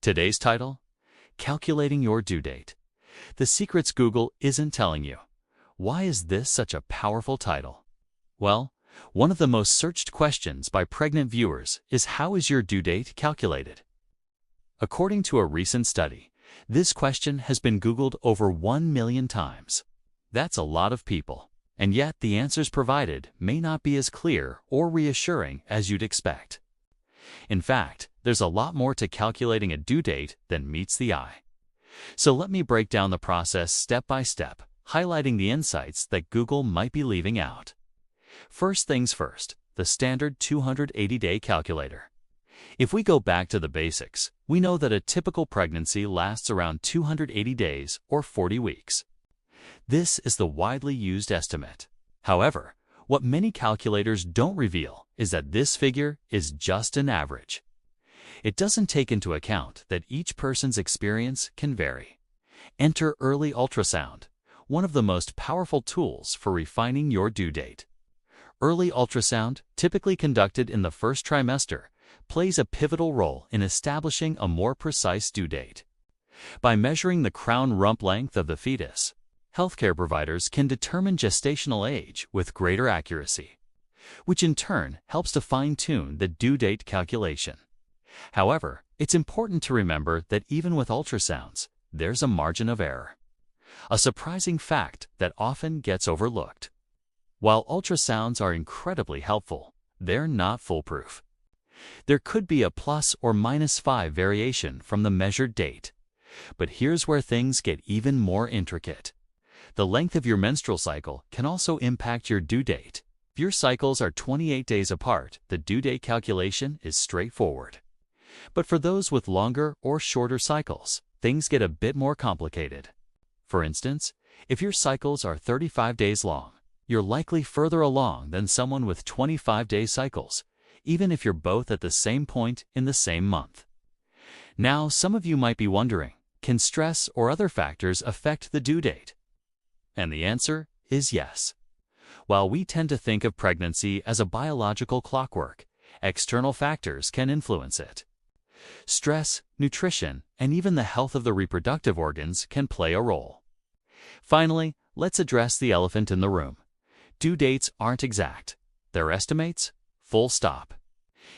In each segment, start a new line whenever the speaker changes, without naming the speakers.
Today's title: Calculating Your Due Date. The secrets Google isn't telling you. Why is this such a powerful title? Well, one of the most searched questions by pregnant viewers is, how is your due date calculated? According to a recent study, this question has been Googled over 1 million times. That's a lot of people, and yet the answers provided may not be as clear or reassuring as you'd expect. In fact, there's a lot more to calculating a due date than meets the eye. So let me break down the process step by step, highlighting the insights that Google might be leaving out. First things first, the standard 280-day calculator. If we go back to the basics, we know that a typical pregnancy lasts around 280 days or 40 weeks. This is the widely used estimate. However, what many calculators don't reveal is that this figure is just an average. It doesn't take into account that each person's experience can vary. Enter early ultrasound, one of the most powerful tools for refining your due date. Early ultrasound, typically conducted in the first trimester, plays a pivotal role in establishing a more precise due date. By measuring the crown rump length of the fetus, healthcare providers can determine gestational age with greater accuracy, which in turn helps to fine-tune the due date calculation. However, it's important to remember that even with ultrasounds, there's a margin of error, a surprising fact that often gets overlooked. While ultrasounds are incredibly helpful, they're not foolproof. There could be a plus or minus 5 variation from the measured date. But here's where things get even more intricate. The length of your menstrual cycle can also impact your due date. If your cycles are 28 days apart, the due date calculation is straightforward. But for those with longer or shorter cycles, things get a bit more complicated. For instance, if your cycles are 35 days long, you're likely further along than someone with 25-day cycles, even if you're both at the same point in the same month. Now, some of you might be wondering, can stress or other factors affect the due date? And the answer is yes. While we tend to think of pregnancy as a biological clockwork, external factors can influence it. Stress, nutrition, and even the health of the reproductive organs can play a role. Finally, let's address the elephant in the room. Due dates aren't exact. They're estimates, full stop.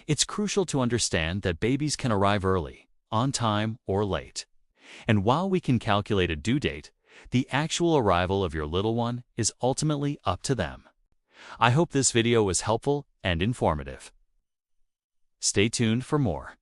It's crucial to understand that babies can arrive early, on time, or late. And while we can calculate a due date, the actual arrival of your little one is ultimately up to them. I hope this video was helpful and informative. Stay tuned for more.